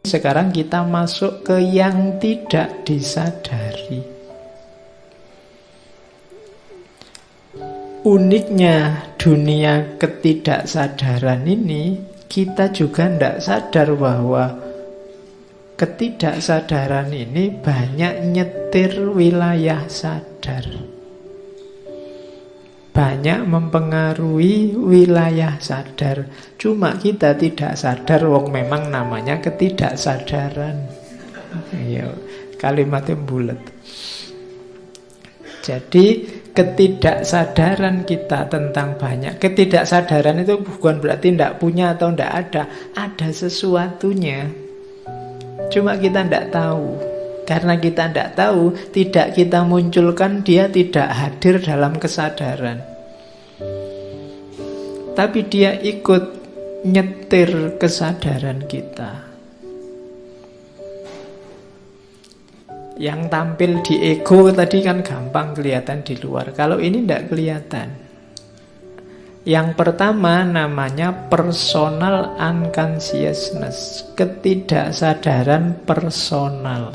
Sekarang kita masuk ke yang tidak disadari. Uniknya dunia ketidaksadaran ini, kita juga tidak sadar bahwa ketidaksadaran ini banyak nyetir wilayah sadar, banyak mempengaruhi wilayah sadar. Cuma kita tidak sadar, wong memang namanya ketidaksadaran. Iya, kalimatnya bulat. Jadi ketidaksadaran kita tentang banyak. Ketidaksadaran itu bukan berarti tidak punya atau tidak ada. Ada sesuatunya. Cuma kita tidak tahu. Karena kita tidak tahu, tidak kita munculkan, dia tidak hadir dalam kesadaran. Tapi dia ikut nyetir kesadaran kita. Yang tampil di ego tadi kan gampang kelihatan di luar. Kalau ini tidak kelihatan. Yang pertama namanya personal unconsciousness. Ketidaksadaran personal.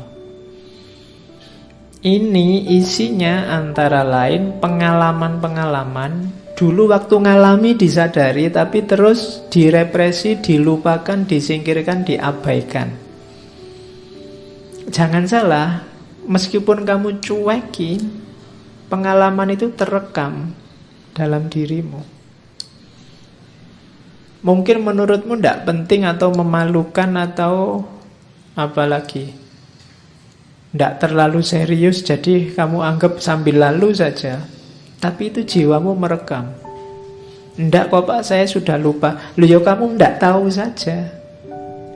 Ini isinya antara lain pengalaman-pengalaman. Dulu waktu ngalami disadari, tapi terus direpresi, dilupakan, disingkirkan, diabaikan. Jangan salah, meskipun kamu cuekin, pengalaman itu terekam dalam dirimu. Mungkin menurutmu tidak penting atau memalukan atau apa lagi, tidak terlalu serius, jadi kamu anggap sambil lalu saja. Tapi itu jiwamu merekam. Tidak kok Pak, saya sudah lupa. Loh ya kamu tidak tahu saja.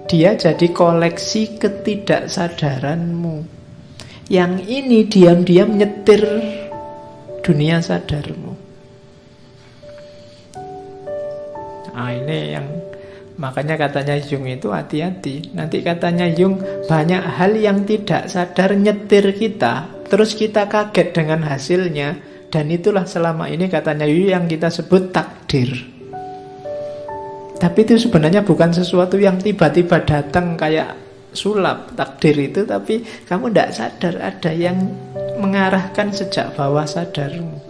Dia jadi koleksi ketidaksadaranmu. Yang ini diam-diam nyetir dunia sadarmu. Nah ini yang makanya katanya Jung itu hati-hati. Nanti katanya Jung banyak hal yang tidak sadar nyetir kita, terus kita kaget dengan hasilnya. Dan itulah selama ini katanya Jung yang kita sebut takdir. Tapi itu sebenarnya bukan sesuatu yang tiba-tiba datang kayak sulap takdir itu. Tapi kamu tidak sadar ada yang mengarahkan sejak bawah sadarmu.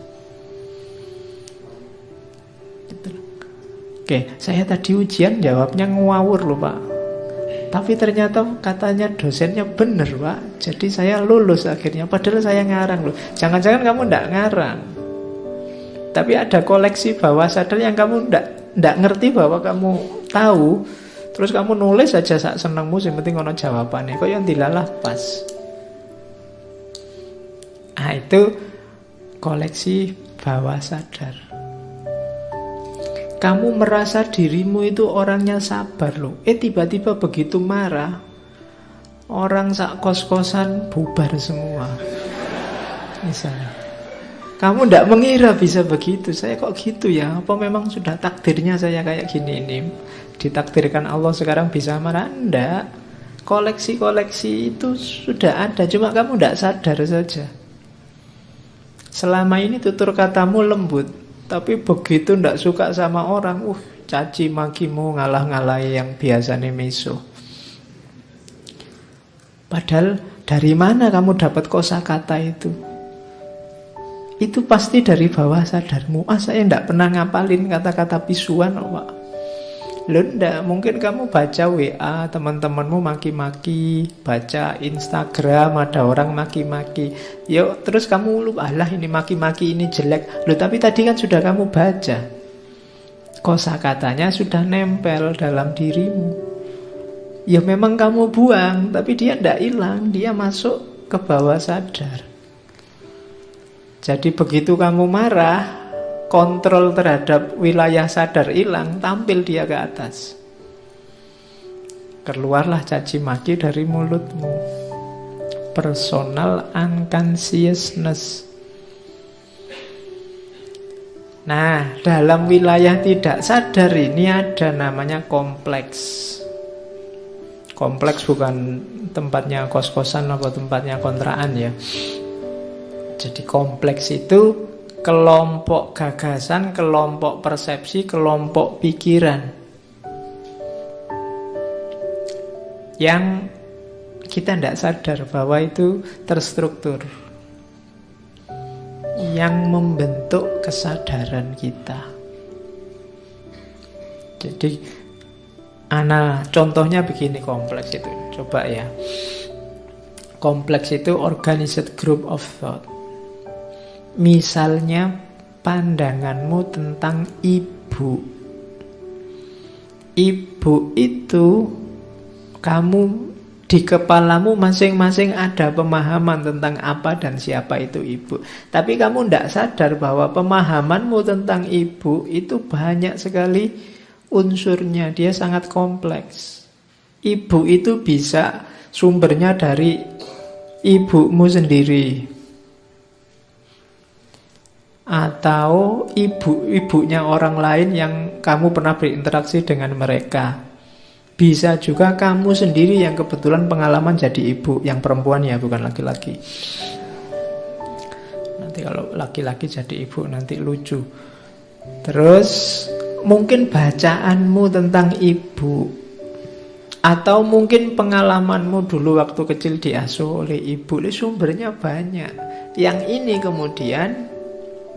Oke, saya tadi ujian jawabnya ngawur loh Pak. Tapi ternyata katanya dosennya benar Pak. Jadi saya lulus akhirnya. Padahal saya ngarang loh. Jangan-jangan kamu tidak ngarang. Tapi ada koleksi bawah sadar yang kamu tidak ngerti bahwa kamu tahu. Terus kamu nulis aja sak senengmu, yang penting ono jawabannya. Kok yang dilalah pas. Nah itu koleksi bawah sadar. Kamu merasa dirimu itu orangnya sabar loh. Tiba-tiba begitu marah, orang sak kos-kosan bubar semua. Misalnya, kamu tidak mengira bisa begitu. Saya kok gitu ya? Apa memang sudah takdirnya saya kayak gini ini? Ditakdirkan Allah sekarang bisa marah? Enggak. Koleksi-koleksi itu sudah ada. Cuma kamu tidak sadar saja. Selama ini tutur katamu lembut. Tapi begitu ndak suka sama orang, caci makimu ngalah-ngalahi yang biasanya miso. Padahal dari mana kamu dapat kosakata itu? Itu pasti dari bawah sadarmu. Saya ndak pernah ngapalin kata-kata pisuan, Pak. Loh ndak, mungkin kamu baca WA teman-temanmu maki-maki, baca Instagram ada orang maki-maki. Yuk, terus kamu lupa, alah ini maki-maki ini jelek. Loh tapi tadi kan sudah kamu baca. Kosakatanya sudah nempel dalam dirimu. Ya memang kamu buang, tapi dia ndak hilang, dia masuk ke bawah sadar. Jadi begitu kamu marah, kontrol terhadap wilayah sadar hilang, tampil dia ke atas. Keluarlah caci maki dari mulutmu. Personal unconsciousness. Nah, dalam wilayah tidak sadar ini ada namanya kompleks. Kompleks bukan tempatnya kos-kosan atau tempatnya kontrakan ya. Jadi kompleks itu kelompok gagasan, kelompok persepsi, kelompok pikiran. yang kita tidak sadar bahwa itu terstruktur, yang membentuk kesadaran kita. Jadi contohnya begini, kompleks itu. Coba ya. Kompleks itu organized group of thought. Misalnya pandanganmu tentang ibu. Ibu itu kamu di kepalamu masing-masing ada pemahaman tentang apa dan siapa itu ibu. Tapi kamu tidak sadar bahwa pemahamanmu tentang ibu itu banyak sekali unsurnya. Dia sangat kompleks. Ibu itu bisa sumbernya dari ibumu sendiri, atau ibunya orang lain yang kamu pernah berinteraksi dengan mereka. Bisa juga kamu sendiri yang kebetulan pengalaman jadi ibu, yang perempuan ya, bukan laki-laki. Nanti kalau laki-laki jadi ibu nanti lucu. Terus mungkin bacaanmu tentang ibu, atau mungkin pengalamanmu dulu waktu kecil diasuh oleh ibu. Sumbernya banyak. Yang ini kemudian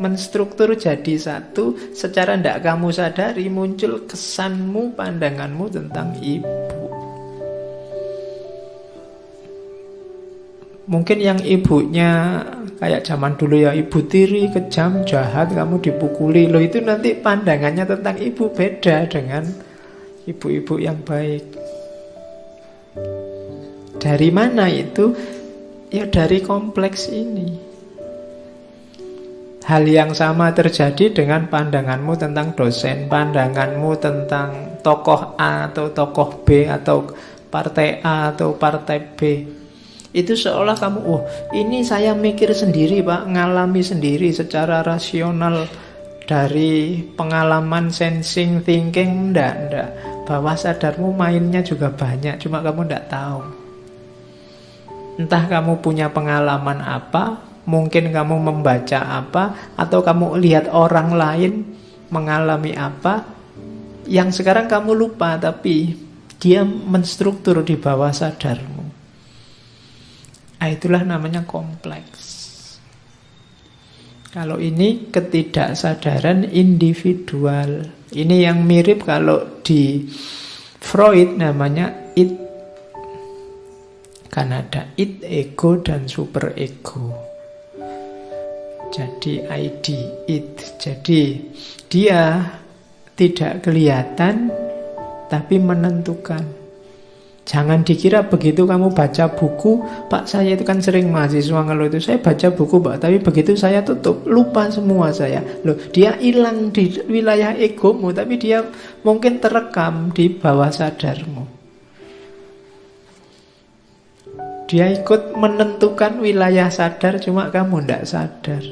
menstruktur jadi satu. Secara tidak kamu sadari muncul kesanmu, pandanganmu tentang ibu. Mungkin yang ibunya kayak zaman dulu ya, ibu tiri, kejam, jahat, kamu dipukuli. Loh, itu nanti pandangannya tentang ibu beda dengan ibu-ibu yang baik. Dari mana itu? Ya dari kompleks ini. Hal yang sama terjadi dengan pandanganmu tentang dosen, pandanganmu tentang tokoh A atau tokoh B, atau partai A atau partai B. Itu seolah kamu, oh ini saya mikir sendiri Pak, ngalami sendiri secara rasional dari pengalaman sensing, thinking. Enggak. Bawah sadarmu mainnya juga banyak, cuma kamu enggak tahu. Entah kamu punya pengalaman apa, mungkin kamu membaca apa, atau kamu lihat orang lain mengalami apa, yang sekarang kamu lupa, tapi dia menstruktur di bawah sadarmu. Itulah namanya kompleks. Kalau ini ketidaksadaran individual. Ini yang mirip kalau di Freud namanya id. Karena ada id, ego, dan super ego. Jadi ID, id. Jadi dia tidak kelihatan tapi menentukan. Jangan dikira begitu kamu baca buku, Pak saya itu kan sering mahasiswa ngeluh itu, saya baca buku Pak, tapi begitu saya tutup, lupa semua saya. Loh, dia hilang di wilayah egomu, tapi dia mungkin terekam di bawah sadarmu. Dia ikut menentukan wilayah sadar, cuma kamu tidak sadar.